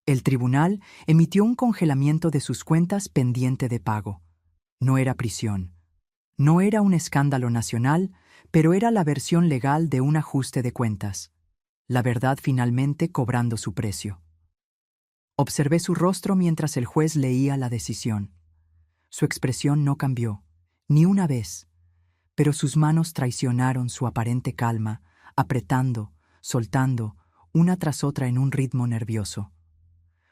[SPEAKER 1] El tribunal emitió un congelamiento de sus cuentas pendiente de pago. No era prisión. No era un escándalo nacional, pero era la versión legal de un ajuste de cuentas. La verdad finalmente cobrando su precio. Observé su rostro mientras el juez leía la decisión. Su expresión no cambió, ni una vez, pero sus manos traicionaron su aparente calma, apretando, soltando, una tras otra en un ritmo nervioso.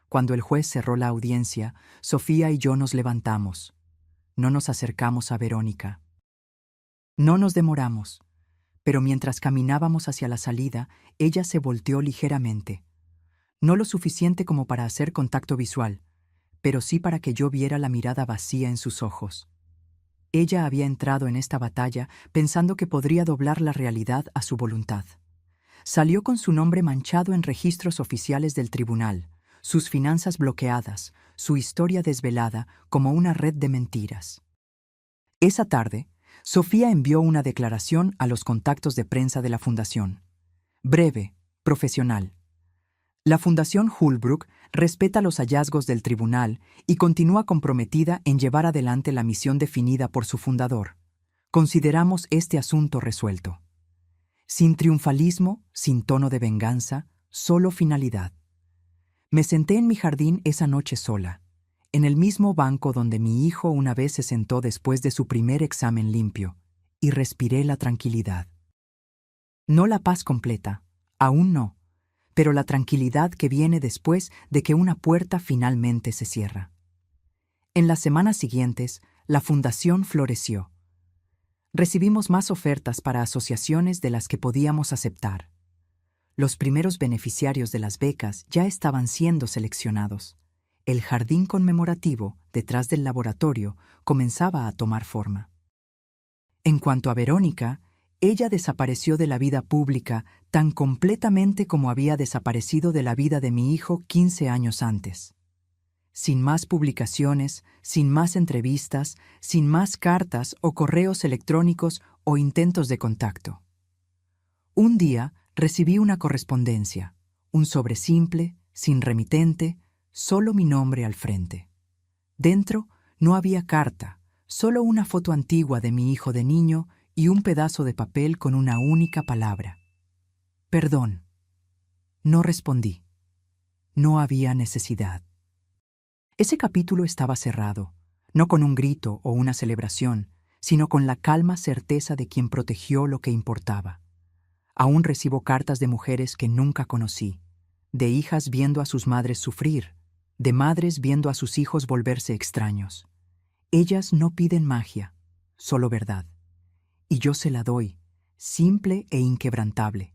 [SPEAKER 1] Cuando el juez cerró la audiencia, Sofía y yo nos levantamos. No nos acercamos a Verónica. No nos demoramos, pero mientras caminábamos hacia la salida, ella se volteó ligeramente. No lo suficiente como para hacer contacto visual, pero sí para que yo viera la mirada vacía en sus ojos. Ella había entrado en esta batalla pensando que podría doblar la realidad a su voluntad. Salió con su nombre manchado en registros oficiales del tribunal, sus finanzas bloqueadas, su historia desvelada como una red de mentiras. Esa tarde, Sofía envió una declaración a los contactos de prensa de la Fundación. Breve, profesional. La Fundación Holbrook respeta los hallazgos del tribunal y continúa comprometida en llevar adelante la misión definida por su fundador. Consideramos este asunto resuelto. Sin triunfalismo, sin tono de venganza, solo finalidad. Me senté en mi jardín esa noche sola, en el mismo banco donde mi hijo una vez se sentó después de su primer examen limpio, y respiré la tranquilidad. No la paz completa, aún no, pero la tranquilidad que viene después de que una puerta finalmente se cierra. En las semanas siguientes, la fundación floreció. Recibimos más ofertas para asociaciones de las que podíamos aceptar. Los primeros beneficiarios de las becas ya estaban siendo seleccionados. El jardín conmemorativo, detrás del laboratorio, comenzaba a tomar forma. En cuanto a Verónica, ella desapareció de la vida pública tan completamente como había desaparecido de la vida de mi hijo 15 años antes. Sin más publicaciones, sin más entrevistas, sin más cartas o correos electrónicos o intentos de contacto. Un día recibí una correspondencia, un sobre simple, sin remitente, solo mi nombre al frente. Dentro no había carta, solo una foto antigua de mi hijo de niño y un pedazo de papel con una única palabra. Perdón. No respondí. No había necesidad. Ese capítulo estaba cerrado, no con un grito o una celebración, sino con la calma certeza de quien protegió lo que importaba. Aún recibo cartas de mujeres que nunca conocí, de hijas viendo a sus madres sufrir, de madres viendo a sus hijos volverse extraños. Ellas no piden magia, solo verdad. Y yo se la doy, simple e inquebrantable.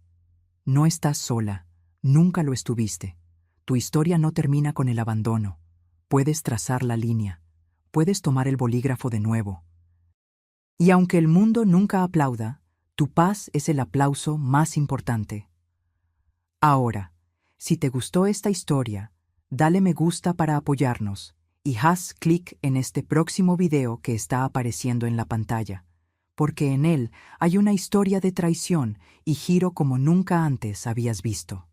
[SPEAKER 1] No estás sola, nunca lo estuviste. Tu historia no termina con el abandono. Puedes trazar la línea, puedes tomar el bolígrafo de nuevo. Y aunque el mundo nunca aplauda, tu paz es el aplauso más importante. Ahora, si te gustó esta historia, dale me gusta para apoyarnos y haz clic en este próximo video que está apareciendo en la pantalla, porque en él hay una historia de traición y giro como nunca antes habías visto.